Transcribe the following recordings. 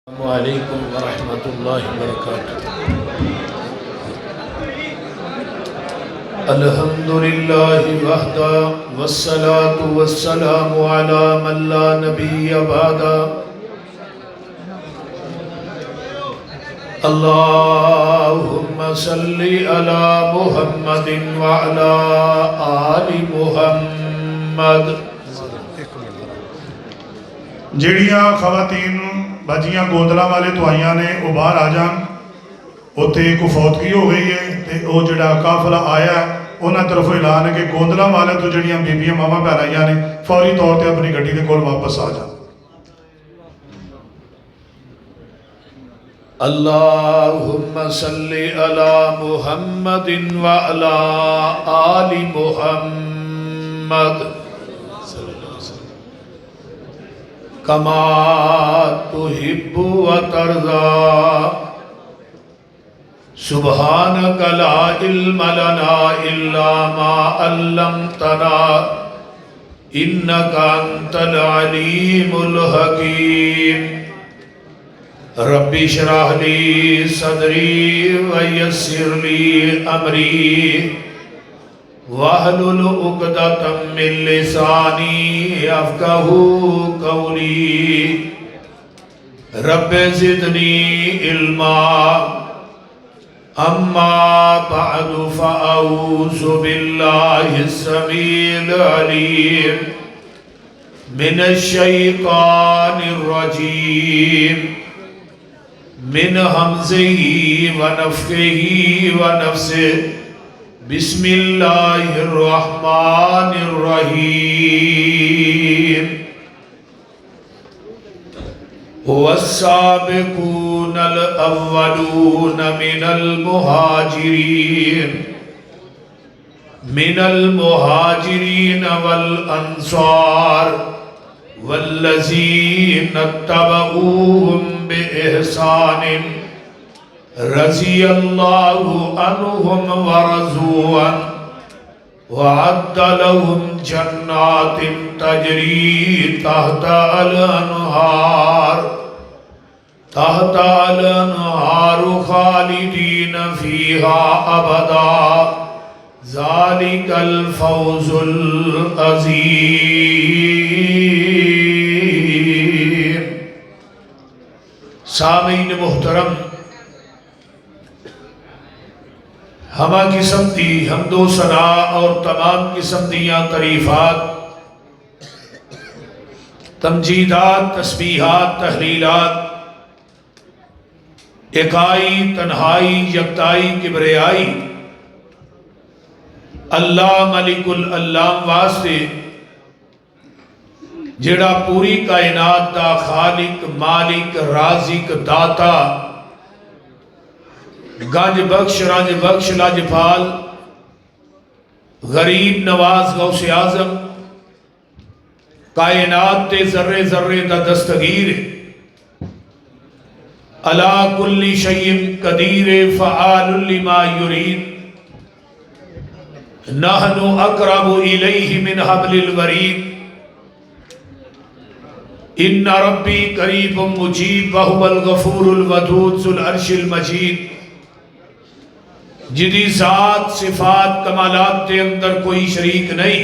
السلام علیکم ورحمۃ اللہ وبرکاتہ۔ الحمدللہ وحدہ والصلاة والسلام علی من لا نبی بعدہ۔ اللہم صلی علی محمد وعلی آل محمد۔ جیڑیاں خواتین بھجیاں گوندلا والے تو آئیاں نے وہ باہر آ جان، اتھے کو فوتگی ہو گئی ہے تے وہ جڑا قافلہ آیا ہے انہاں طرف اعلان ہے کہ گوندلا والے تو جڑیاں بیبیاں ماما پہن آئیاں نے فوری طور تے اپنی گڈی دے کول واپس آ جان۔ اللہم صلی علی محمد وعلی آل محمد کما تحب و ترضى سبحانک لا علم لنا الا ما علمتنا انک انت العلیم الحکیم۔ رب اشرح لی صدری ویسر لی امری واحلل عقدۃ من لسانی یفقہوا قولی۔ رب زدنی علما اما بعد فاعوذ باللہ السمیع العلیم من الشیطان الرجیم من حمزه ونفخه ونفسه بسم اللہ الرحمن الرحیم۔ والسابقون الاولون من المہاجرین والانصار والذین اتبعوهم بإحسان رضی اللہ عنہم ورضوا عنہ وعد لهم جنات تجری تحت الانہار خالدین فیہا ابدا ذالک الفوز العظیم۔ سامعین محترم، ہمہ قسم دی حمد و ثنا اور تمام قسم دیاں تعریفات، تمجیدات، تسبیحات، تحلیلات، اکائی، تنہائی، یکتائی، کبریائی اللہ ملک العلام واسطے جڑا پوری کائنات دا خالق، مالک، رازق، داتا، گنج بخش، رنج بخش، لاجپال، غریب نواز، غوث اعظم، کائنات تے ذرے ذرے دا دستگیر، علی کل شیء قدیر فعال لما یرید، نحن اقرب الیہ من حبل الورید، ان ربی قریب مجیب وہو الغفور الودود ذو العرش المجید، جدی ذات، صفات، کمالات کے اندر کوئی شریک نہیں،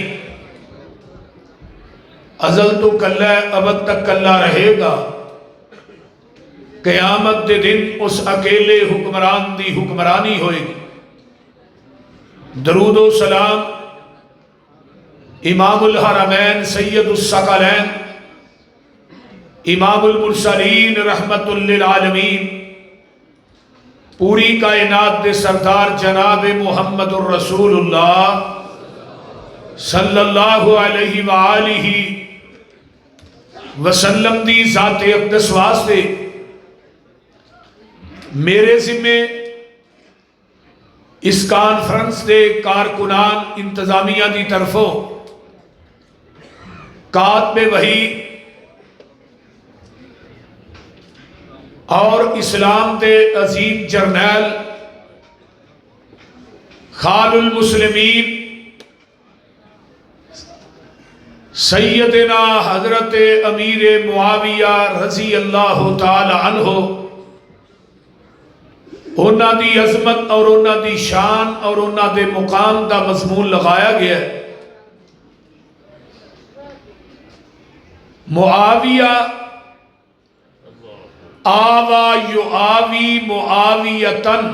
ازل تو کلہ ہے، ابد تک کلہ رہے گا، قیامت دے دن اس اکیلے حکمران دی حکمرانی ہوئے گی۔ درود و سلام امام الحرمین سید الثقلین امام المرسلین رحمت للعالمین پوری کائنات دے سردار جناب محمد الرسول اللہ صلی اللہ علیہ وآلہ وسلم دی ذات اقدس واسطے میرے ذمے اس کانفرنس دے کارکنان انتظامیہ دی طرفوں کاتب وحی اور اسلام دے عظیم جرنیل خال المسلمین سیدنا حضرت امیر معاویہ رضی اللہ تعالی عنہ انہاں دی عظمت اور انہاں دی شان اور انہاں دے مقام دا مضمون لگایا گیا ہے۔ معاویہ آوا یعاوی معاویتن،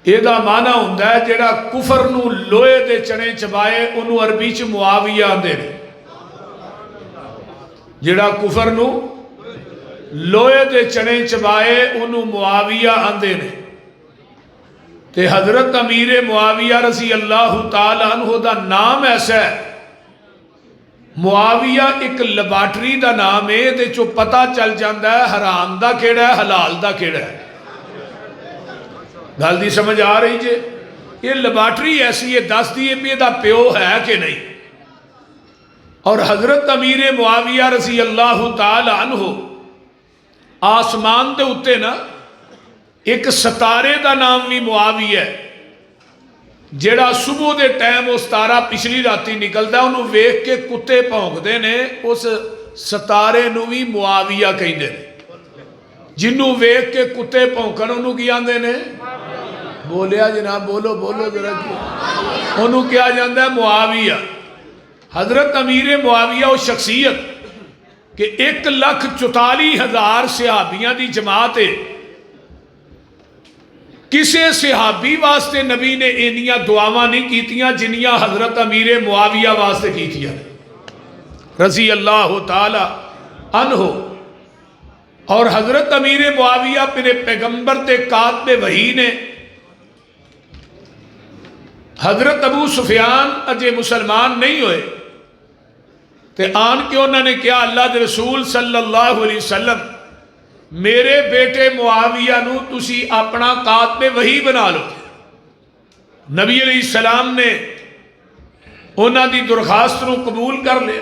یہ دا معنی ہوندہ ہے جڑا کفر نو لوہے دے چنے چبائے انہوں عربی چ معاویہ آندے نے۔ جڑا کفر نو لوہے دے چنے چبائے انہوں معاویہ آندے نے۔ تے حضرت امیر معاویہ رضی اللہ تعالی عنہ دا نام ایسا ہے، معاویہ ایک لیبارٹری دا نام ہے، دے چو پتہ چل جاندہ ہے حرام دا کیڑا ہے حلال دا کیڑا ہے۔ گل دی سمجھ آ رہی جے؟ یہ لیبارٹری ایسی ہے دس دیئے پہ دا پیو ہے کہ نہیں۔ اور حضرت امیر معاویہ رضی اللہ تعالی عنہ آسمان دے اتے نا ایک ستارے دا نام بھی معاویہ ہے، جیڑا صبح دے ٹائم اس ستارہ پچھلی راتی نکلدا ہے انہوں ویکھ کے کتے پھونک دے نے، اس ستارے نو بھی معاویہ کہیں دے نے۔ جنہوں ویکھ کے کتے پھونکن انہوں کیا آندے نے؟ بولیا جناب، بولو بولو ذرا کیا انہوں کیا جاندہ ہے؟ معاویہ۔ حضرت امیر معاویہ وہ شخصیت کہ 1,44,000 صحابیاں دی جماعت ہے، کسے صحابی واسطے نبی نے انیاں دعاواں نہیں کیتیاں جنیاں حضرت امیر معاویہ واسطے کیتیاں رضی اللہ تعالی عنہ۔ اور حضرت امیر معاویہ اپنے پیغمبر تے کاتب وحی نے حضرت ابو سفیان اجے مسلمان نہیں ہوئے تے آن کے انہوں نے کیا اللہ دے رسول صلی اللہ علیہ وسلم میرے بیٹے معاویہ نو تسی اپنا کاتب وحی بنا لو۔ نبی علیہ السلام نے انہوں دی درخواست نو قبول کر لے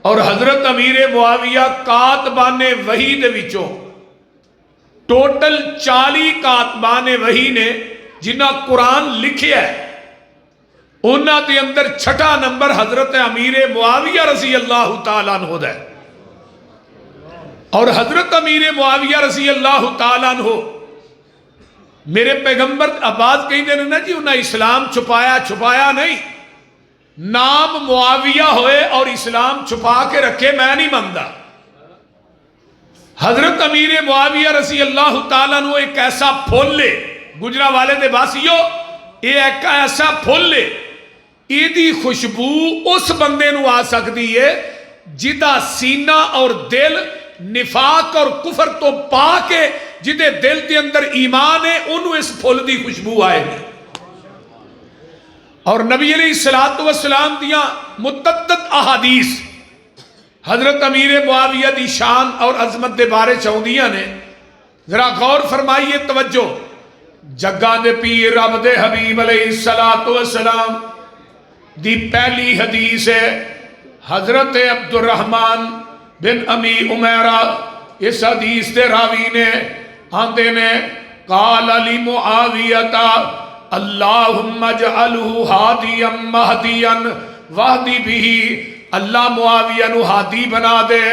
اور حضرت امیر معاویہ کاتبان وحی دے وچوں ٹوٹل 40 کاتبان وحی نے جنہ قرآن لکھے ہے، انہاں دے اندر چھٹا نمبر حضرت امیر معاویہ رضی اللہ تعالیٰ عنہ ہے۔ اور حضرت امیر معاویہ رضی اللہ تعالیٰ عنہ میرے پیغمبر آباد کہیں دینے نا جی انہاں اسلام چھپایا نہیں، نام معاویہ ہوئے اور اسلام چھپا کے رکھے میں نہیں مانتا۔ حضرت امیر معاویہ رضی اللہ تعالیٰ عنہ ایک ایسا پھول لے، گجرہ والے دے باسیو یہ ایک ایسا پھول لے، ایدی خوشبو اس بندے نو آ سکتی ہے جدہ سینہ اور دل نفاق اور کفر تو پا کے جدے دل دے اندر ایمان ہے انہوں اس پھول دی خوشبو آئے گی۔ اور نبی علیہ السلام دیاں متعدد احادیث حضرت امیر معاویہ دی شان اور عظمت دے بارے چاہندیاں نے، ذرا غور فرمائیے، توجہ۔ جگہ دے پیر رب دے حبیب علیہ السلام دی پہلی حدیث ہے، حضرت عبد الرحمن بن امی عمیرہ اس حدیث دے راوی نے آندے نے قال علی معاویتا اللہم اجعلہ ہادیا مہدیا وحدی بھی، اللہ معاویہ نو ہادی بنا دے،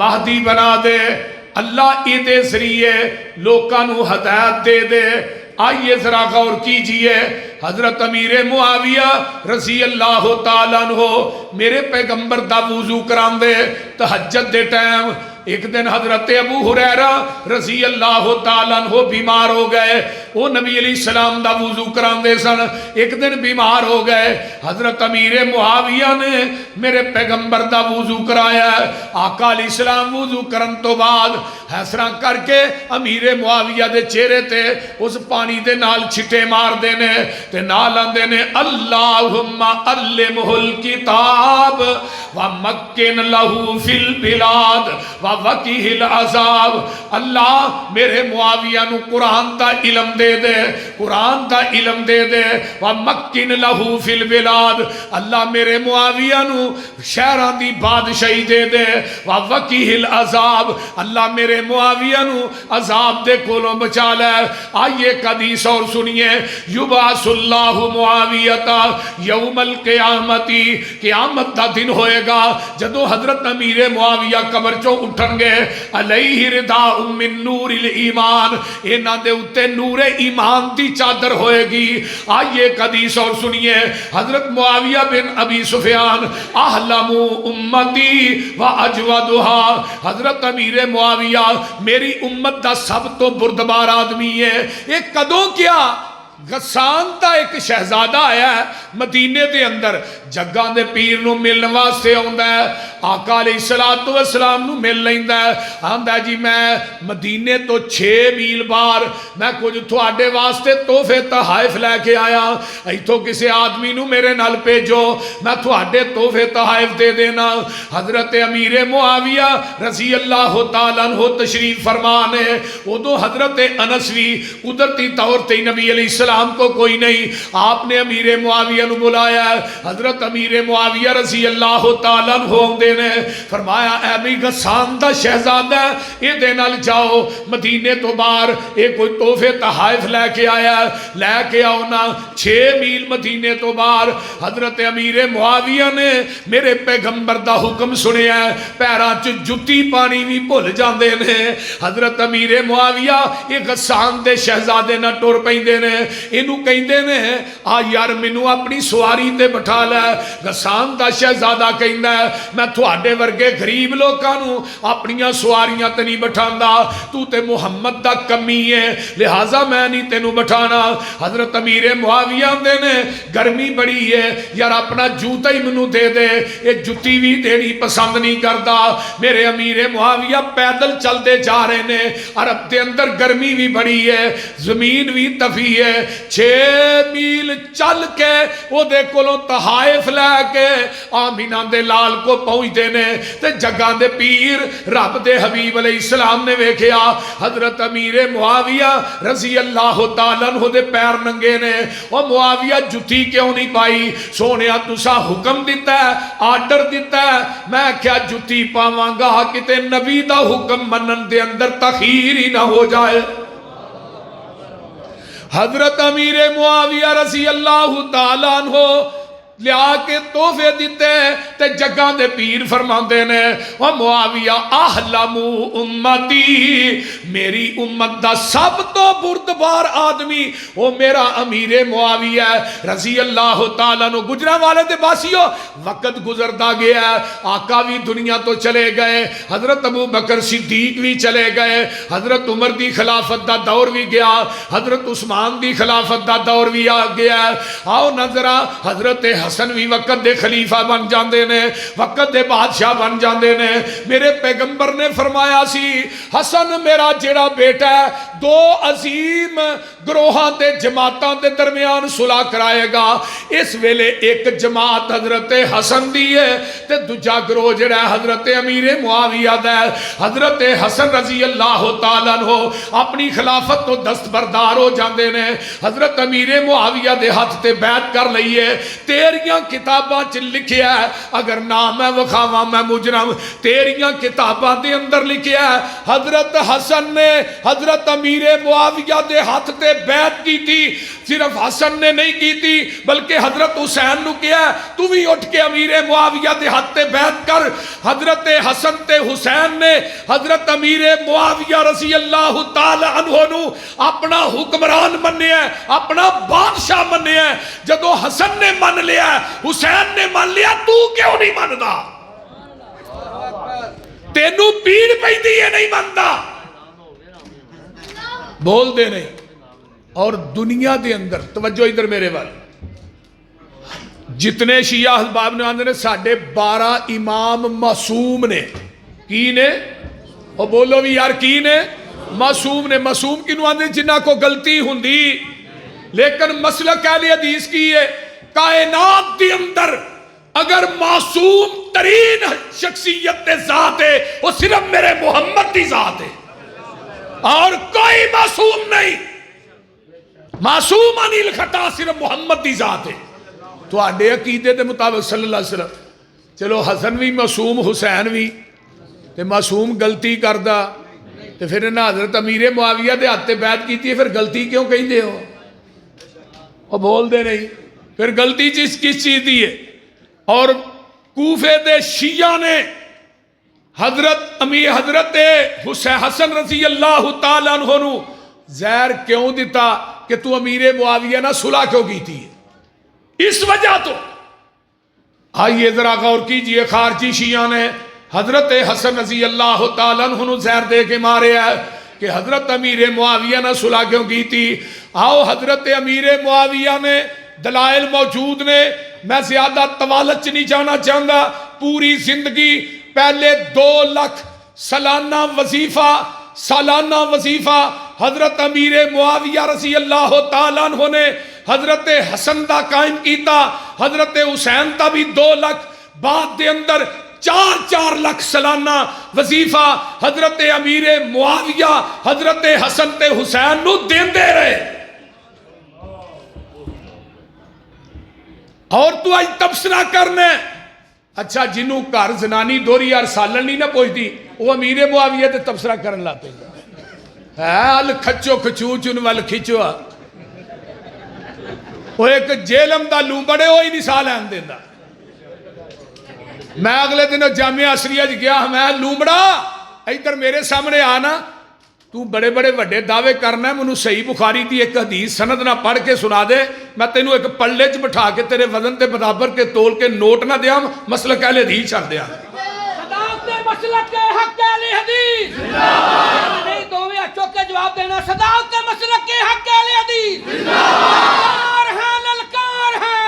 مہدی بنا دے، اللہ ایدے ذریعے لوکاں نو ہدایت دے دے۔ آئیے ذرا غور کیجئے، حضرت امیر معاویہ رضی اللہ تعالیٰ عنہ میرے پیغمبر دا وضو کران دے تہجد دے ٹائم۔ ایک دن حضرت ابو ہریرہ رضی اللہ تعالیٰ عنہ بیمار ہو گئے، وہ نبی علیہ السلام دا وضو کران دے سن، ایک دن بیمار ہو گئے، حضرت امیر معاویہ نے میرے پیغمبر دا وضو کرایا ہے۔ آقا علیہ السلام وضو کرن تو بعد حسرہ کر کے امیر معاویہ دے چہرے تے اس پانی دے نال چھٹے مار دینے تے نال آندے نے اللہم علمہ الکتاب ومکن لہو فی البلاد وَقِهِ الْعَذَابِ، اللہ میرے معاویہ نو قرآن دا علم دے دے، قرآن دا علم دے دے، وَمَكِّنْ لَهُ فِي الْبِلَادِ، اللہ میرے معاویہ نو شہران دی بادشاہی دے دے، وَوَقِهِ الْعَذَابِ، اللہ میرے معاویہ نو عذاب دے کولوں بچا لے۔ آئیے ایک حدیث اور سنیے، یبعث اللہ معاویہ یوم القیامتی، قیامت دا دن ہوئے گا جدو حضرت امیر معاویہ قبر چوں اٹھن گے، علیہ رداء من نور الایمان، اینا دے اتے نور ایمان دی چادر ہوئے گی۔ آئیے ایک حدیث اور سنیے، حضرت معاویہ بن ابی سفیان، احلم امتی و اجودہا، حضرت امیر معاویہ میری امت دا سب تو بردبار آدمی ہے۔ ایک قدوں کیا غسان تا ایک شہزادہ آیا ہے مدینے دے اندر، جگہ دے پیر نو ملن واسطے آندا ہے، آقا علیہ السلام نو مل لیندا ہے، آندا ہے جی میں مدینے تو 6 میل بار میں کچھ تھوڑے واسطے تحفے تحائف لے کے آیا، ایتھوں کسے آدمی نو میرے نال بھیجو میں تھوڑے تحفے تحائف دے دینا۔ حضرت امیر معاویہ رضی اللہ تعالیٰ عنہ تشریف فرمانے، ادو حضرت انس بھی قدرتی طور تے نبی علیہ السلام کو کوئی نہیں، آپ نے امیر معاویہ نو بلایا ہے، حضرت امیر معاویہ رضی اللہ تعالیٰ عنہ ہوندے نے فرمایا اے بھی غسان دا شہزادہ اے دے نال جاؤ مدینے تو باہر، اے کوئی تحفے تحائف لے کے آیا ہے، لے کے آؤ نا۔ 6 میل مدینے تو باہر حضرت امیر معاویہ نے میرے پیغمبر دا حکم سنیا ہے، پیراں چ جُتی پانی بھی بھول جاندے نے۔ حضرت امیر معاویہ اے غسان دے شہزادے نہ ٹر پیندے نے، اینو کہندے نے آ یار مینوں اپنی سواری تے بٹھا لے۔ غسان دا شہزادہ کہندا ہے میں تھوڑے ورگے غریب لوکاں نو اپنیاں سواریاں تے نہیں بٹھاندا، تو تے محمد دا کمی ہے لہذا میں نہیں تینوں بٹھانا۔ حضرت امیر معاویہ دے نے گرمی بڑی ہے یار اپنا جوتا ہی منو دے دے، یہ جُتی بھی دینی پسند نہیں کردا۔ میرے امیر معاویہ پیدل چل دے جا رہے نے، عرب دے اندر گرمی بھی بڑی ہے، زمین بھی تفی ہے، 6 میل چل کے وہ دے کولوں تحائف لے کے آمینہ دے لال کو پہنچ دینے تے جگہ دے پیر رب دے حبیب علیہ السلام نے ویکھیا حضرت امیر معاویہ رضی اللہ تعالیٰ عنہ دے پیر ننگے نے، وہ معاویہ جُتی کیوں نہیں پائی؟ سونیا تسا حکم دیتا ہے، آرڈر دیتا ہے، میں کیا جُتی پاواں گا کتے نبی دا حکم منن دے اندر تخیر ہی نہ ہو جائے۔ حضرت امیر معاویہ رضی اللہ تعالیٰ عنہ لیا کے تحفے دیتے تے جگہ دے پیر فرماندے نے و معاویہ احلم امتی، میری امت دا سب تو بردبار آدمی وہ میرا امیر معاویہ رضی اللہ تعالیٰ عنہ۔ گجرہ والے دے باسیو وقت گزردا گیا ہے، آقا بھی دنیا تو چلے گئے، حضرت ابو بکر صدیق بھی چلے گئے، حضرت عمر دی خلافت دا دور بھی گیا، حضرت عثمان دی خلافت دا دور بھی آ گیا۔ آؤ نظرہ حضرت حسن بھی وقت دے خلیفہ بن جاندے نے، وقت دے بادشاہ بن جاندے نے۔ میرے پیغمبر نے فرمایا سی حسن میرا جیڑا بیٹا ہے 2 عظیم گروہاں تے جماعتاں دے درمیان صلح کرائے گا، اس ویلے ایک جماعت حضرت حسن دی ہے تے دوجا گروہ جڑا ہے حضرت امیر معاویہ دا ہے۔ حضرت حسن رضی اللہ تعالیٰ عنہ اپنی خلافت تو دستبردار ہو جاندے نے، حضرت امیر معاویہ دے ہاتھ تے بیعت کر لئیے، تیریاں کتاباں چ لکھیا ہے، اگر نام ہے وکھاواں میں مجرم، تیریاں کتاباں دے اندر لکھیا ہے حضرت حسن نے حضرت امیر معاویہ دے ہاتھ تے بیعت کی تھی۔ صرف حسن نے نہیں کی تھی بلکہ حضرت حسین نو کیا ہے تو بھی اٹھ کے امیر معاویہ دے ہاتھ تے بیعت کر۔ حضرت حسن تے حسین نے حضرت امیر معاویہ رضی اللہ تعالی عنہ نو اپنا حکمران منیا ہے، اپنا بادشاہ منیا ہے۔ جدو حسن نے من لیا حسین نے من لیا، تو کیوں نہیں مندا؟ تینو پیڑ پہ دیئے نہیں مندا، بول دے نہیں۔ اور دنیا دے اندر توجہ ادھر میرے والے جتنے شیعہ احباب نے آندے نے ساڑھے 12 امام معصوم نے، کی نے؟ اور بولو بھی یار کی نے؟ معصوم نے۔ معصوم کی نو آندے جنہ کو غلطی ہوندی، لیکن مسلک اہل حدیث کی ہے کائنات دی اندر اگر معصوم ترین شخصیت ذات ہے وہ صرف میرے محمد دی ذات ہے اور کوئی معصوم نہیں۔ معصوم انیل خطا صرف محمد دی ذات ہے. تواڈے عقیدے دے مطابق صلی اللہ علیہ وسلم چلو حسن بھی معصوم حسین بھی تے معصوم غلطی کردا تے پھر انہاں حضرت امیر معاویہ دے ہاتھ تے بیعت کیتی ہے، پھر غلطی کیوں کہندے ہو؟ وہ بول دے نہیں. پھر غلطی کس چیز دی ہے؟ اور کوفے دے شیعہ نے حضرت حسن رضی اللہ تعالیٰ عنہ نو زہر کیوں دیتا کہ تو امیر معاویہ نہ صلح کیوں کی تھی؟ اس وجہ تو آئیے ذرا غور کیجئے، خارجی شیعہ نے حضرت حسن رضی اللہ تعالیٰ عنہ نو زہر دے کے مارے ہے کہ حضرت امیر معاویہ نہ صلح کیوں کی تھی. آؤ حضرت امیر معاویہ نے دلائل موجود نے، میں زیادہ طوالت نہیں جانا چاہتا. پوری زندگی پہلے 2 لاکھ سالانہ وظیفہ حضرت امیر معاویہ رضی اللہ تعالیٰ عنہ نے حضرت حسن دا قائم کیتا. حضرت حسین دا بھی 2 لاکھ بعد دے اندر 4 لاکھ سالانہ وظیفہ حضرت امیر معاویہ حضرت حسن تے حسین نو دیندے رہے. اور تو آج تبصرہ کرنے اچھا جنہوں گھر زنانی دوری یار سالن نہیں نہ پہنچتی وہ امیر معاویہ تے تبصرہ کرن لاتے ہیں. ال کھچو کھچو چن ول کھچو وہ ایک جیلم دا لومبڑے ہوئی نہیں سال ہیں دینا. میں اگلے دن جامعہ عصریہ گیا، میں لومبڑا ادھر میرے سامنے آنا، تو بڑے بڑے وڈے دعوے کرنا ہے، منو صحیح بخاری دی ایک حدیث سند نہ پڑھ کے سنا دے، میں تینوں ایک پلے چ بٹھا کے تیرے وزن تے برابر کے تول کے نوٹ نہ دیاں، مسلک اہل حدیث چھڑ دیاں. صداقت مسلک حق اہل حدیث نہیں دوویں اچھو کے جواب دینا. صداقت مسلک حق اہل حدیث للکار ہے للکار ہے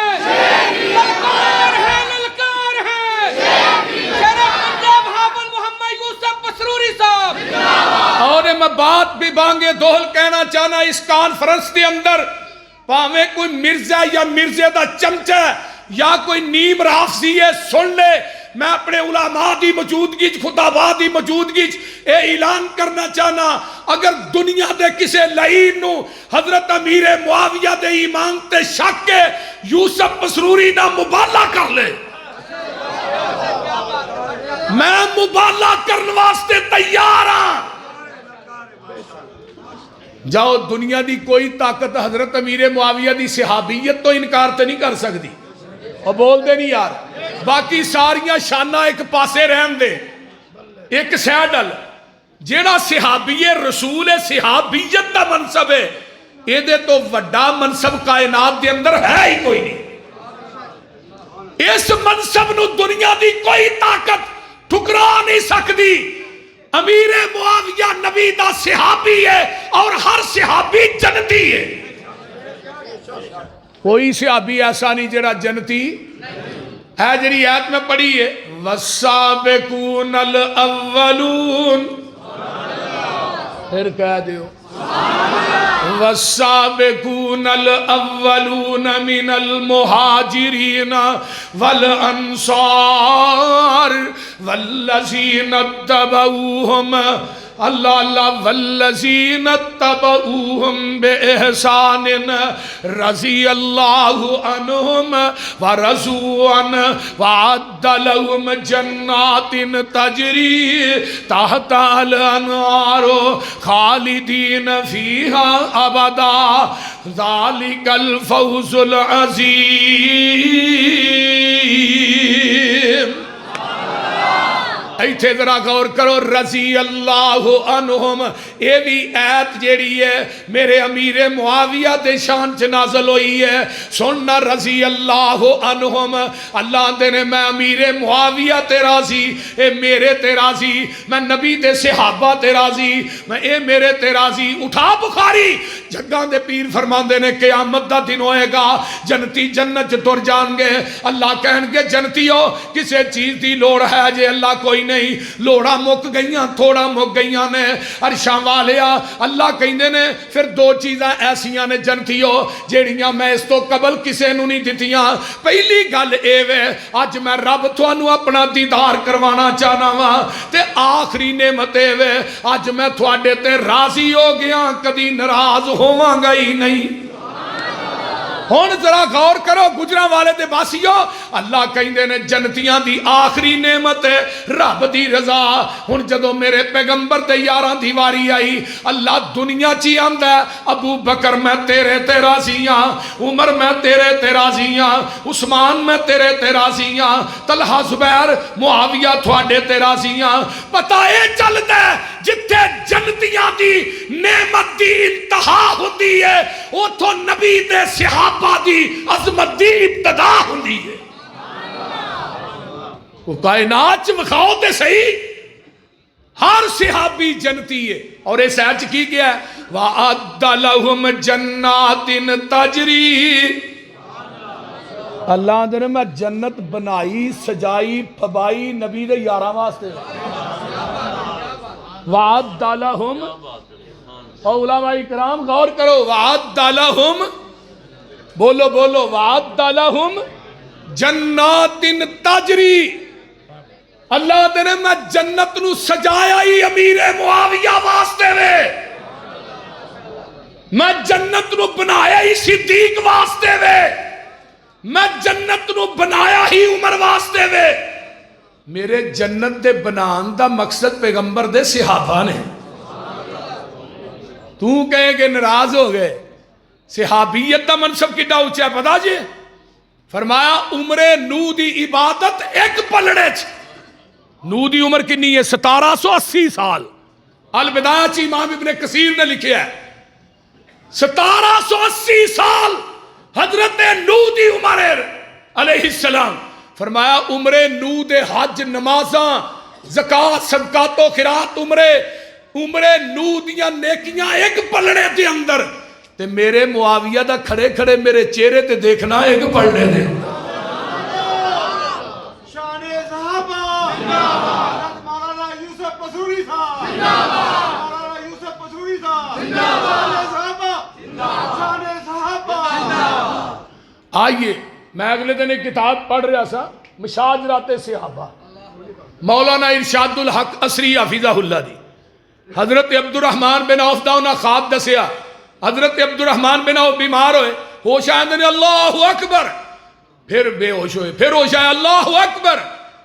للکار ہے للکار ہے. شیخ پنجاب حافظ محمد یوسف مسروری صاحب. اور میں بات بھی بانگے دول کہنا چاہنا اس کانفرنس دے اندر پاویں کوئی مرزا یا مرزے دا چمچہ یا کوئی نیم رافضی ہے سن لے، میں اپنے علماء دی موجودگی خطابہ دی موجودگی اے اعلان کرنا چاہنا، اگر دنیا دے کسے لعین نو حضرت امیر معاویہ دے ایمان تے شک کے یوسف مسروری نہ مبالہ کر لے، میں مبالہ کرنے واسطے تیار ہاں. جاؤ دنیا دی کوئی طاقت حضرت امیر معاویہ دی صحابیت تو انکار تے نہیں کر سکتی. اور بول دے نہیں یار، باقی ساریاں شانہ ایک پاسے رہن دے، ایک سیڈل جیڑا صحابی رسول صحابیت دا منصب ہے، اے دے تو وڈا منصب کائنات دے اندر ہے ہی کوئی نہیں. اس منصب نو دنیا دی کوئی طاقت ٹھکرا نہیں سکتی. امیر معاویہ نبی دا صحابی ہے اور ہر صحابی جنتی ہے. کوئی صحابی ایسا نہیں جڑا جنتی ہے. جڑی آیت میں پڑھی ہے والسابقون الاولون، پھر کہہ دیو والسابقون الاولون من المہاجرین والانصار والذین اتبعوہم اللہ اللہ والذین اتبعوہم بإحسان رضی اللہ عنہم ورضوا عنہ وعد لهم جنات تجری تحت الانہار خالدین فیہا ابدا ذالک الفوز العظیم. ایتھے ذرا غور کرو، رضی اللہ عنہم اے بھی ایت جیڑی ہے میرے امیر معاویہ دے شان چ نازل ہوئی ہے. سننا رضی اللہ عنہم، اللہ دے نے میں امیر معاویہ تے راضی، اے میرے تے راضی، میں نبی دے صحابہ تے راضی، میں اے میرے تے راضی. اٹھا بخاری جگاں دے پیر فرماندے نے قیامت دا دن ہوئے گا، جنتی جنت تر جان گے، اللہ کہن گے جنتیو کسے چیز دی لوڑ ہے جے؟ اللہ کوئی نہیں، لوڑا مک گئیاں تھوڑا مک گئیاں نے. عرشاں والیا اللہ کہندے نے پھر 2 چیزاں ایسیاں نے جنتیو جیڑیاں میں اس تو قبل کسے نو نہیں دتیاں. پہلی گل اے وے اج میں رب تھانوں اپنا دیدار کروانا چاہنا وا، تے آخری نعمت اے وے اج میں تھوڑے تے راضی ہو گیا، کدی ناراض ہوواں گا ہی نہیں. ہن ذرا غور کرو گجراں والے دے باسیو، اللہ کہندے نے جنتیاں دی آخری نعمت ہے رب دی رضا۔ ہن جدو میرے پیغمبر دے یاراں دی واری آئی، اللہ دنیا چی آندا ہے ابو بکر میں تیرے تے راضی ہاں، عمر میں تیرے تے راضی ہاں، عثمان میں تیرے تے راضی ہاں، طلحہ زبیر معاویہ تھوڑے تے راضی ہاں۔ پتہ اے چلدا ہے جتھے جنتیاں دی نعمت دی انتہا ہوتی ہے اوتھوں نبی دے صحابہ دی عظمت دی ابتدا ہوندی ہے۔ وہ کائنات وکھاؤ تے صحیح، ہر صحابی جنتی ہے۔ اور اس آیت کی کیا ہے؟ وَأَعَدَّ لَهُمْ جَنَّاتٍ تَجْرِي، اللہ نے میں جنت بنائی سجائی پھبائی نبی دے یاراں واسطے۔ وَأَعَدَّ لَهُمْ، اور علماء اکرام غور کرو، وَأَعَدَّ لَهُمْ، بولو بولو، وَأَعَدَّ لَهُمْ جَنَّاتٍ تَجْرِي، اللہ نے میں جنت نو سجایا ہی امیر معاویہ واسطے وے، میں جنت نو بنایا ہی صدیق واسطے وے، میں جنت نو بنایا ہی عمر واسطے وے۔ میرے جنت دے بنان دا مقصد پیغمبر دے صحابہ نے۔ تو کہے کہ ناراض ہو گئے، صحابیت دا منصب کڈا اونچا ہے پتا جی؟ فرمایا عمر نو دی عبادت ایک پلڑے چ، نو دی عمر کنی ہے 1780 سال، البدایہ چی امام ابن کثیر نے لکھے ہے 1780 سال حضرت نو دی عمر علیہ السلام۔ فرمایا عمر نو دے حج نمازاں زکاة صدقات و خیرات عمر نو دیاں نیکیاں ایک پلڑے دے اندر، تے میرے معاویہ دا کھڑے کھڑے میرے چہرے تے دیکھنا ایک پلڑے دے اندر۔ شان صحابہ حضرت مولانا یوسف پسوری صاحب، مولانا یوسف پسوری صاحب، شان صحابہ، شان صحابہ۔ آئیے میں اگلے دن ایک کتاب پڑھ رہا سا، مشاجرات صحابہ، مولانا ارشاد الحق عصری حفظہ اللہ دی۔ حضرت عبد الرحمن بن عوف دا انہاں خواب دسیا، حضرت عبد الرحمن بن عوف بیمار ہوئے، ہوش آئے نے اللہ اکبر، پھر بے ہوش ہوئے، پھر ہوش آئے اللہ اکبر،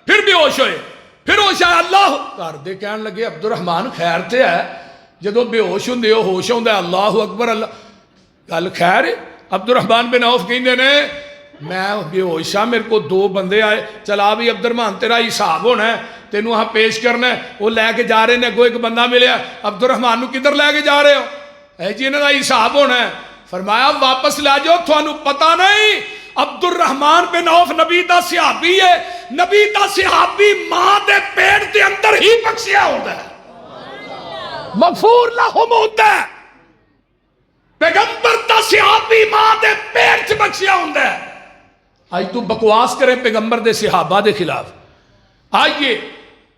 پھر بے ہوش ہوئے، پھر ہوش آئے اللہ کر دے، کہنے لگے عبد الرحمن خیر تے ہے، جدو بے ہوش ہوندے ہو ہوش ہوندے اللہ اکبر اللہ، گل خیر ہے؟ عبد الرحمن بن عوف کہندے نے میں بے ہوشا، میرے کو دو بندے آئے، چلا بھی عبد الرحمن تیرا حساب ہونا ہے، تینوں ہاں پیش کرنا ہے، وہ لے کے جا رہے ہیں، اگوں ایک بندہ ملیا، عبد الرحمن نو کدھر لے کے جا رہے ہو؟ اے جی انہاں دا حساب ہونا ہے۔ فرمایا واپس لے جاؤ، تھانوں پتہ نہیں عبد الرحمن بن عوف نبی دا صحابی ہے، نبی دا صحابی ماں دے پیٹ دے اندر ہی بخشیا ہوتا ہے، مغفور لہم ہوتا ہے، پیغمبر دا صحابی ماں دے پیٹ سے بخشیا ہوتا ہے۔ آج تو بکواس کریں پیغمبر دے صحابہ دے خلاف۔ آئیے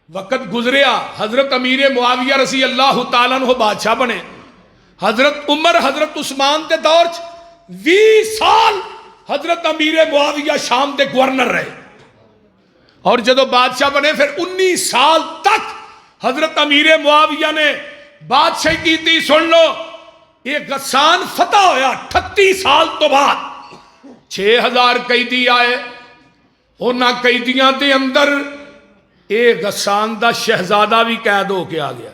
وقت گزریا، حضرت امیر معاویہ رضی اللہ تعالیٰ عنہ بادشاہ بنے، حضرت عمر حضرت عثمان دے دور 20 سال حضرت امیر معاویہ شام دے گورنر رہے، اور جدو بادشاہ بنے پھر 19 سال تک حضرت امیر معاویہ نے بادشاہی کی تھی۔ سن لو، یہ غسان فتح ہویا 38 سال تو بعد، 6000 قیدی آئے، انہاں قیدیاں دے اندر ایک غسان دا شہزادہ بھی قید ہو کے آ گیا۔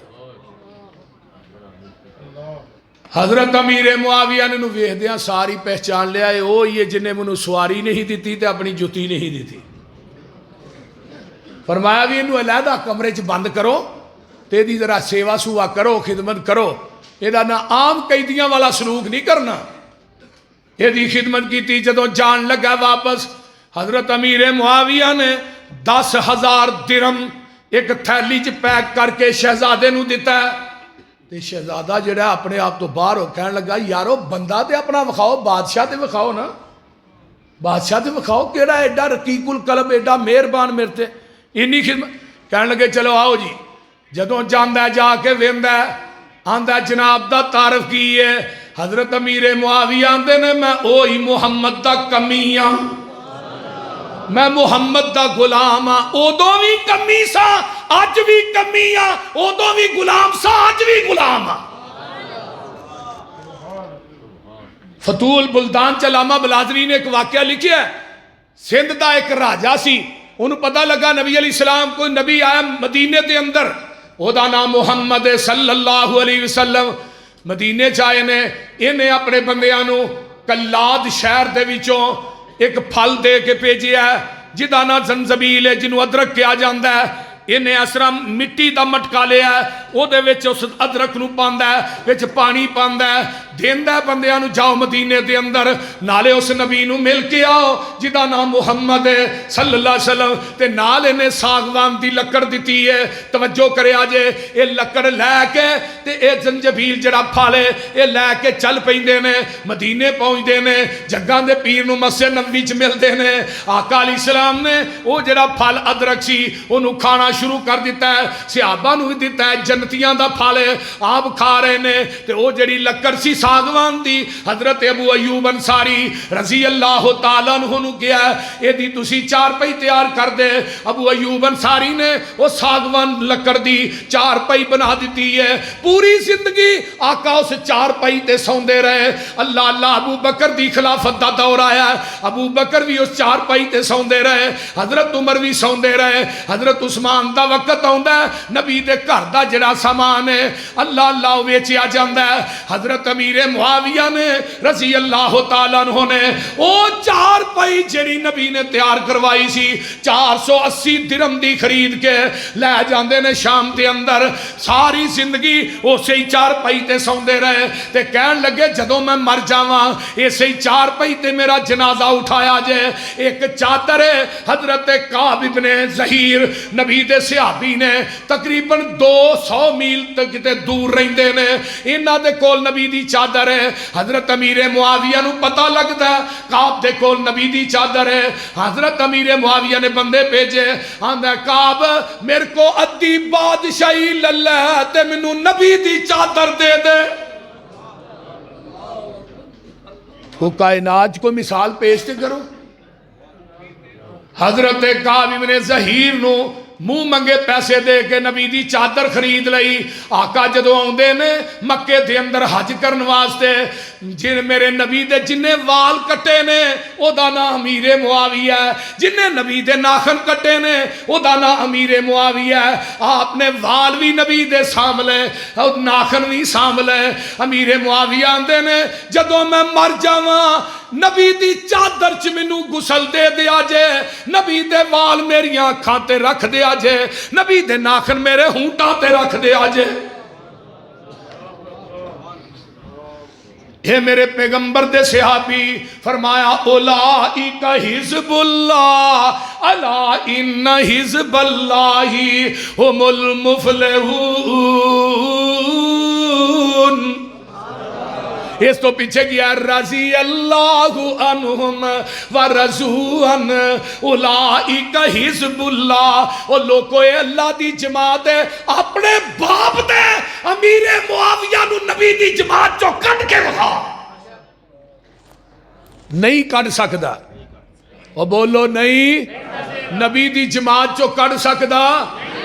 حضرت امیر معاویہ نے نو ویکھدیاں ساری پہچان لیا ہے، او یہ جنہیں منو سواری نہیں دیتی تے اپنی جتی نہیں دیتی۔ فرمایا بھی انہوں علیحدہ کمرے چ بند کرو، تے دی ذرا سیوا سوا کرو، خدمت کرو، یہ نہ عام قیدیاں والا سلوک نہیں کرنا۔ یہ دی خدمت کی تھی، جدو جان لگا واپس حضرت امیر معاویہ نے 10,000 درم ایک تھیلی چ پیک کر کے شہزادے نو دیتا ہے، تے شہزادہ جڑا اپنے آپ تو باہر ہو کہنے لگا یارو بندہ تے اپنا وکھاؤ، بادشاہ تے وکھاؤ نا، بادشاہ تے وکھاؤ، کیڑا ایڈا رقیق القلب ایڈا مہربان میرے تے انی خدمت۔ کہنے لگے چلو آؤ جی، جدوں جاندا ہے جا کے ویندا ہے، آندا جناب دا تعارف کی ہے، حضرت امیر معاویہ آندے نے میں اوہی محمد دا کمی ہاں، میں محمد دا غلام ہاں، ادوں بھی کمی سا اج بھی کمی ہاں، ادوں بھی غلام سا اج بھی غلام ہاں۔ فتول بلدان چ علامہ بلادری نے ایک واقعہ لکھا ہے. سندھ دا ایک راجا سی, انہوں پتہ لگا نبی علیہ السلام کوئی نبی آیا مدینے دے اندر, او دا نام محمد صلی اللہ علیہ وسلم. مدینے چائے نے انہیں اپنے بندیاں کلاد شہر دے وچوں ایک پھل دے کے بھیجیا ہے جدا نا زنجبیل ہے, جنوں ادرک کیا جاندا ہے. انہیں اسرا مٹی دا مٹکا لیا ہے, او دے وچ اس ادرک نو پاندا ہے, وچ پانی پاندا ہے, دیندا ہے بندیاں نو جاؤ مدینے دے اندر نالے اس نبی نو مل کے آؤ جدا نام محمد ہے صلی اللہ علیہ وسلم. تے نال انہیں ساگوان دی لکڑ دیتی ہے. توجہ کرے آجے, اے لکڑ لے کے تے اے زنجبیل جڑا پھالے اے لے کے چل پیندے نے, مدینے پہنچدے نے, جگاں دے پیر نو مسجد نبوی وچ ملدے نے. آقا علیہ السلام نے او جڑا پھل ادرک سی اونوں کھانا شروع کر دیتا ہے, صحابہ نو بھی دیتا ہے, جنتیاں دا پھل ہے آپ کھا رہے نے. تے او جڑی لکڑ سی ساگوان دی, حضرت ابو ایوب انصاری رضی اللہ تعالیٰ عنہ نو کیا ہے اے دی تسی چار پئی تیار کر دے. ابو ایوب انصاری نے وہ ساگوان لکڑ دی چار پئی بنا دیتی ہے. پوری زندگی آقا اس چار پئی تے سوندے رہے. اللہ اللہ ابو بکر دی خلافت دا دور آیا, ابو بکر بھی اس چار پئی تے سوندے رہے, حضرت عمر بھی سوندے رہے, حضرت عثمان دا وقت آندا ہے نبی دے گھر دا جڑا سامان ہے اللہ اللہ ویچیا جاندا ہے. حضرت امیر معاویہ نے رضی اللہ تعالیٰ عنہ نے او چار پئی جڑی نبی نے تیار کروائی سی 480 درہم دی خرید کے لے جاندے نے شام دے اندر. ساری زندگی اسے ہی چار پئی تے سوندے رہے تے کہن لگے جدوں میں مر جاواں اسے ہی چار پئی تے میرا جنازہ اٹھایا جے. ایک چادر ہے حضرت کعب ابن زہیر نبی دے صحابی نے تقریباً 200 میل تک تے دور رہندے نے, انہاں دے کول نبی دی چادر ہے. حضرت امیر معاویہ نو پتہ لگدا ہے کعب دے کول نبی دی چادر ہے. حضرت امیر معاویہ نے بندے بھیجے, آندا کعب میرے کو ادھی بادشاہی للہ تے مینوں نبی دی چادر دے دے. کو کائنات کو مثال پیش تے کرو. حضرت کعب ابن زہیر نو منہ منگے پیسے دے کے نبی دی چادر خرید لئی. آقا جدو آندے نے مکے دے اندر حج کرن واسطے, جن میرے نبی دے جنہیں وال کٹے نے او دا نا امیر معاویہ ہے, جنہیں نبی دے ناخن کٹے نے او دا نا امیر معاویہ ہے. آپ نے وال بھی نبی دے ساملے اور ناخن بھی ساملے. امیر معاویہ آندے نے جدو میں مر جاواں نبی دی چادر چ مینوں غسل دے دیا جے, نبی دے وال میری آنکھاں تے رکھ دیا جے, نبی دے ناخن میرے ہونٹاں تے رکھ دیا جے. اے میرے پیغمبر دے صحابی فرمایا اولئک حزب اللہ الا ان حزب اللہ هم المفلحون. اس تو پیچھے گیا رضی اللہ عنہم ورضوا عنہ اولئک حزب اللہ. اور لوگوں اللہ دی جماعت ہے, اپنے باپ دے امیر معاویہ نو نبی دی جماعت چو کٹ کے بخا نہیں کٹ سکدا. اور بولو نہیں, نبی دی جماعت چو کٹ سکدا,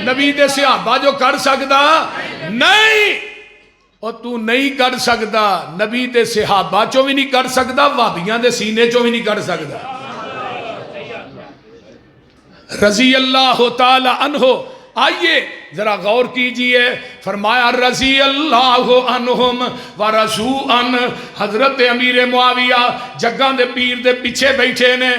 نبی دے صحابہ جو کٹ سکدا نہیں. اور تو نہیں کر سکتا نبی دے صحابہ چو بھی نہیں کر سکتا, وابیاں دے سینے چو بھی نہیں کر سکتا. رضی اللہ تعالی عنہ. آئیے ذرا غور کیجئے, فرمایا رضی اللہ عنہم ورضوا عنہ. حضرت امیر معاویہ جگاں دے پیر دے پیچھے بیٹھے نے,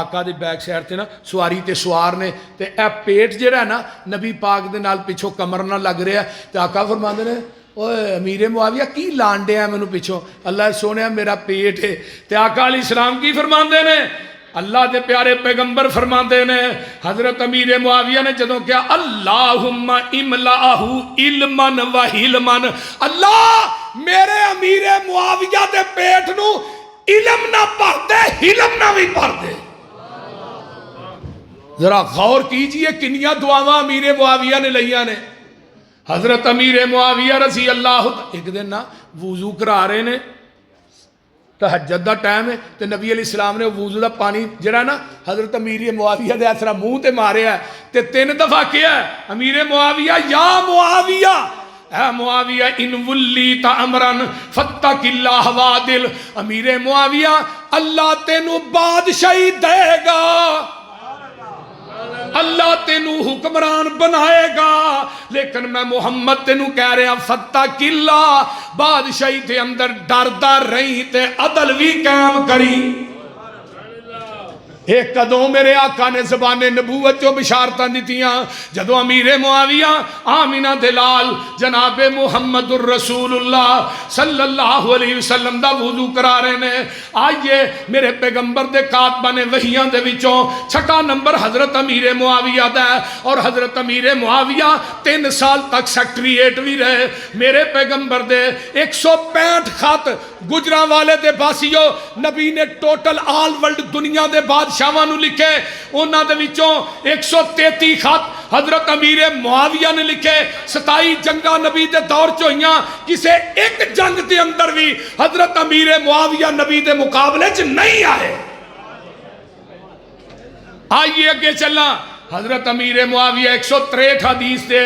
آقا دے بیک سائڈ تے نا سواری تے سوار نے, تے اے پیٹ جڑا ہے نا نبی پاک دے نال پیچھوں کمر نہ لگ رہا. تے آقا فرماندے نے اوے امیر معاویہ کی لانڈے ہیں مینوں پیچھوں, اللہ سونے میرا پیٹ ہے. تے آقا علیہ السلام کی فرماندے نے, اللہ دے پیارے پیغمبر فرماندے نے, حضرت امیر معاویہ نے جدوں کیا اللہم املأہ علما و حلما, اللہ میرے امیر معاویہ دے پیٹ نو علم نہ پڑھ دے, حلم نہ بھی پڑھ دے. ذرا غور کیجئے کنیاں دعاواں امیر معاویہ نے لئیاں نے. حضرت امیر معاویہ رضی اللہ ایک دن نا وضو کرا رہے نے, تہجد دا ٹائم ہے, تے نبی علیہ السلام نے وضو دا پانی جڑا نا حضرت امیر معاویہ دے اثرہ منہ تے مارے ہے, تے 3 دفعہ کیا ہے امیر معاویہ یا معاویہ اے معاویہ ان ولیت امرن فتق اللہ وادل، امیر معاویہ اللہ تینو بادشاہی دے گا، اللہ تینو حکمران بنائے گا، لیکن میں محمد تینو کہہ رہا فتق اللہ، بادشاہی تے اندر ڈردار رہی تے عدل بھی قائم کری۔ ایک قدوں میرے آقا نے زبان نبوت جو بشارتاں دیتیاں، جدو امیر معاویہ آمینہ دلال جناب محمد الرسول اللہ صلی اللہ علیہ وسلم دا وضو کرا رہے نے، آئیے میرے پیغمبر دے کاتبہ نے وحیاں دے وچوں چھٹا نمبر حضرت امیر معاویہ دا ہے، اور حضرت امیر معاویہ 3 سال تک سیکٹریٹ بھی رہے۔ میرے پیغمبر دے 165 خط گجراں والے دے باسیو نبی نے ٹوٹل آل ورلڈ دنیا دے بادشاہاں نو لکھے، انہاں دے وچوں 133 خط حضرت امیر معاویہ نے لکھے۔ 27 جنگاں نبی دے دور چوئیاں، کسے ایک جنگ دے اندر بھی حضرت امیر معاویہ نبی دے مقابلے چ نہیں آئے۔ آئیے اگے چلنا، حضرت امیر معاویہ 163 حدیث دے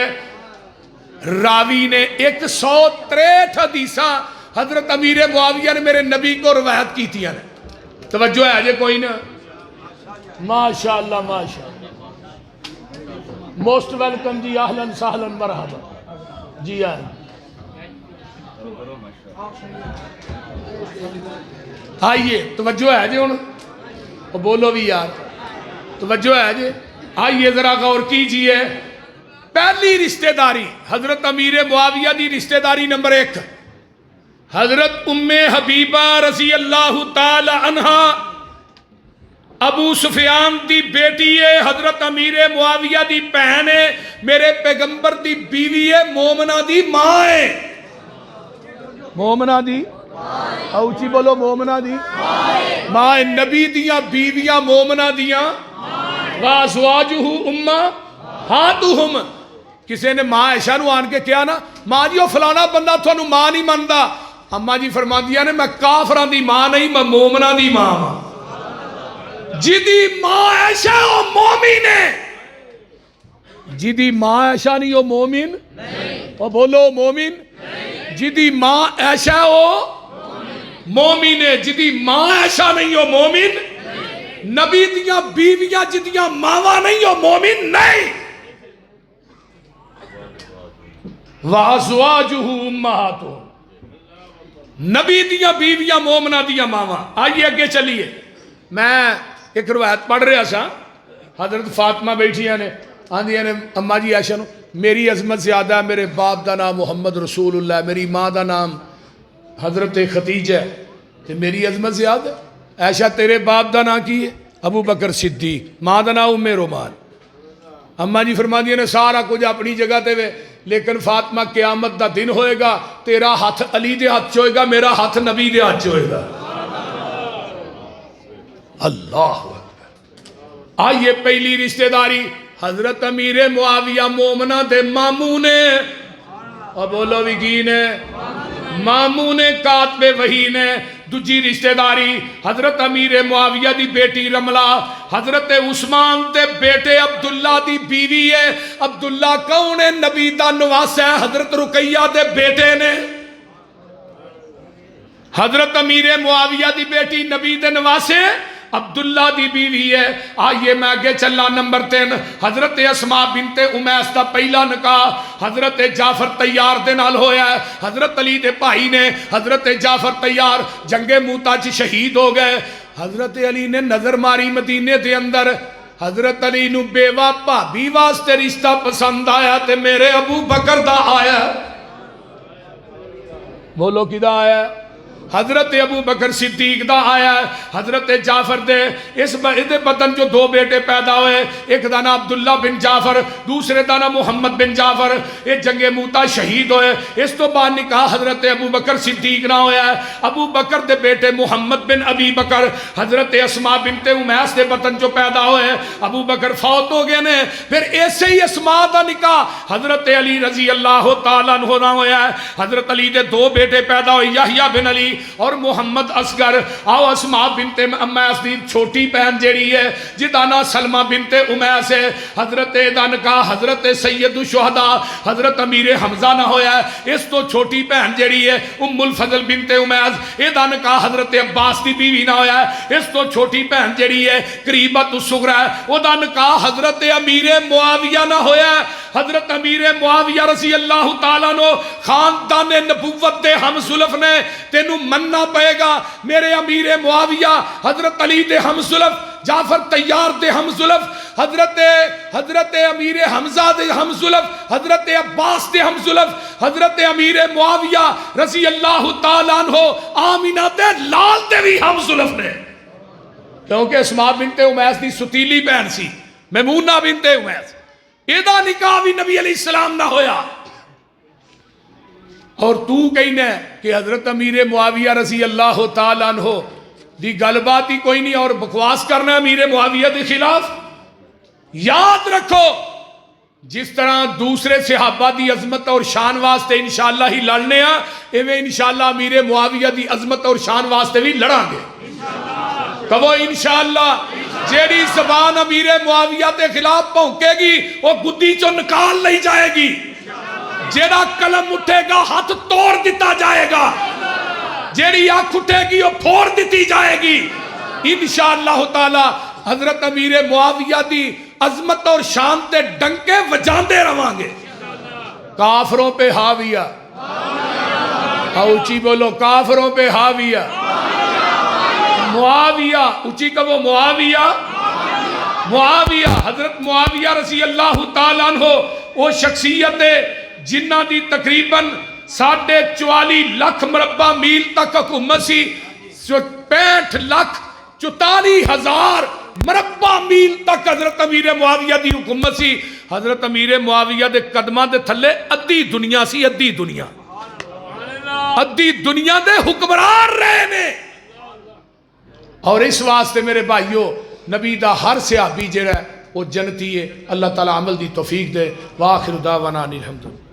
راوی نے 163 حدیثاں حضرت امیر معاویہ نے میرے نبی کو روایت کی تھی۔ توجہ ہے جے کوئی نا؟ ماشاءاللہ ماشاءاللہ، موسٹ ویلکم جی، اہلاً سہلاً مرحبا جی۔ آئیے توجہ ہے جی، ہوں بولو بھی یار، توجہ ہے جی۔ آئیے ذرا غور کیجئے، پہلی رشتہ داری حضرت امیر معاویہ دی رشتہ داری نمبر 1 حضرت ام حبیبہ رضی اللہ تعالی عنہا، ابو سفیان دی بیٹی ہے، حضرت امیر معاویہ دی بہن ہے، میرے پیغمبر دی بیوی ہے، مومنہ دی ماں ہے۔ مومنہ دی اوچی بولو، مومنہ دی ماں، نبی دیاں بیویاں مومنہ دیاں، وازواجہ امہاتہم۔ کسی نے ماں عائشہ نو آن کے کیا نا، ماں جی وہ فلانا بندہ تھانو ماں نہیں مندا، اماں جی فرما دیا نے میں کافران دی ماں نہیں، میں مومنہ دی ماں ہاں۔ جدی ماں عائشہ وہ مومن ہے، جدی ماں عائشہ نہیں وہ مومن وہ بولو مومن، جدی ماں عائشہ وہ مومن ہے، جدی ماں عائشہ نہیں وہ مومن، نبی دیاں بیویاں جدیاں ماوا نہیں وہ مومن نہیں۔ وَأَزْوَاجُهُ أُمَّهَاتُهُمْ، نبی دیاں بیویاں مومنہ دیاں ماوا۔ آئیے اگے چلیے، میں ایک روایت پڑھ رہا سا، حضرت فاطمہ بیٹھیاں نے آندیاں نے اماں جی عائشہ نو میری عظمت زیادہ ہے، میرے باپ دا نام محمد رسول اللہ ہے، میری ماں دا نام حضرت خدیجہ ہے، کہ میری عظمت زیادہ ہے۔ عائشہ تیرے باپ دا نام کی ہے؟ ابو بکر صدیق، ماں دا نام ام رومان۔ اماں جی فرما دیا نے سارا کچھ اپنی جگہ تے وے، لیکن فاطمہ قیامت دا دن ہوئے گا، تیرا ہاتھ علی دے ہاتھ ہوئے گا، میرا ہاتھ نبی دے ہاتھ ہوئے گا۔ اللہ اکبر۔ آئیے پہلی رشتہ داری حضرت امیر معاویہ مومنہ دے ماموں نے، اور بولو بھی کی نے، ماموں نے کاتب وحی نے۔ دوجی رشتہ داری حضرت امیر معاویہ دی بیٹی رملہ، حضرت عثمان دے بیٹے عبداللہ دی بیوی ہے۔ عبداللہ کون ہے؟ نبی دا نواس ہے، حضرت رقیہ دے بیٹے نے۔ حضرت امیر معاویہ دی بیٹی نبی دے نواسے عبداللہ دی بیوی ہے۔ آئیے میں آگے چلا، نمبر 3 حضرت اسماء بنت امیس دا پہلا نکاح حضرت جعفر طیار دے نال ہویا ہے۔ حضرت علی دے بھائی نے حضرت جعفر طیار جنگ موتا چ شہید ہو گئے۔ حضرت علی نے نظر ماری مدینے دے اندر، حضرت علی نو بیوہ بھابی واسطے رشتہ پسند آیا تے میرے ابو بکر دا آیا۔ بولو کدا آیا؟ حضرت ابو بکر صدیق دا آیا ہے۔ حضرت جعفر دے اس بدن جو 2 بیٹے پیدا ہوئے، ایک دا نام عبداللہ بن جعفر، دوسرے دا نام محمد بن جعفر، ایک جنگ موتا شہید ہوئے۔ اس تو بعد نکاح حضرت ابو بکر صدیق نہ ہویا ہے۔ ابو بکر دے بیٹے محمد بن ابی بکر، حضرت اسماء بنت امیس دے بدن جو پیدا ہوئے، ابو بکر فوت ہو گئے نے۔ پھر ایسے ہی اسماء دا نکاح حضرت علی رضی اللہ تعالیٰ عنہ نہ ہویا ہے۔ حضرت علی دے 2 بیٹے پیدا ہوئے، یحییٰ بن علی اور محمد اصغر آؤ اسماء بنت امیس دی چھوٹی بہن جیڑی ہے جدا نا سلمہ بنت امیس ہے حضرت دا نکاح حضرت سید الشہداء حضرت امیر حمزہ نہ ہویا ہے اس تو چھوٹی بہن جیڑی ہے ام الفضل بنت امیس اے دا نکاح حضرت عباس دی بیوی نہ ہویا ہے اس تو چھوٹی بہن جیڑی ہے قریبت الصغرا ہے او دا نکاح حضرت امیر معاویہ نہ ہویا ہے حضرت امیر معاویہ رضی اللہ تعالیٰ نو خاندان نبوت دے ہم سلف نے تینو مننا پائے گا میرے امیر معاویہ حضرت علی دے ہم سلف جعفر طیار دے ہم سلف حضرت امیر حمزہ دے ہم سلف حضرت عباس دے ہم سلف حضرت امیر معاویہ رضی اللہ تعالیٰ عنہ آمینہ دے لال دے بھی ہم سلف نے کیونکہ اسماء بنت امیس دی ستیلی بہن سی میمونہ بنت امیس ایدہ نکاح بھی نبی علیہ السلام نہ ہویا اور تو کہنا ہے کہ حضرت امیر معاویہ رضی اللہ تعالیٰ عنہ دی گل بات ہی کوئی نہیں اور بکواس کرنا ہے امیر معاویہ کے خلاف یاد رکھو جس طرح دوسرے صحابہ دی عظمت اور شان واسطے انشاءاللہ ہی لڑنے ہیں ایویں انشاءاللہ امیر معاویہ دی عظمت اور شان واسطے بھی لڑاں گے کہو انشاءاللہ جیڑی زبان امیر معاویہ کے خلاف پہنکے گی وہ گدی چو نکال لئی جائے گی جیڑا قلم اٹھے گا ہاتھ توڑ دیتا جائے گا جیڑی آنکھ اٹھے گی وہ پھوڑ دیتی جائے گی انشاءاللہ تعالی حضرت امیر معاویہ دی عظمت اور شان تے ڈنکے وجاندے رہاں گے کافروں پہ حاویہ اونچی بولو کافروں پہ حاویہ معاویہ اونچی کہو معاویہ معاویہ حضرت معاویہ رضی اللہ تعالیٰ عنہ وہ شخصیت ہے جنہ دی تقریباً 44.5 لاکھ مربع میل تک حکومت سی 65,44,000 مربع میل تک حضرت امیر معاویہ دی حکومت سی حضرت امیر معاویہ دے قدمہ دے تھلے ادھی دنیا سی ادھی دنیا دے حکمران رہے نے اور اس واسطے میرے بھائیو نبی دا ہر صحابی جڑا ہے وہ جنتی ہے اللہ تعالیٰ عمل دی توفیق دے وآخر دعوانا الحمدللہ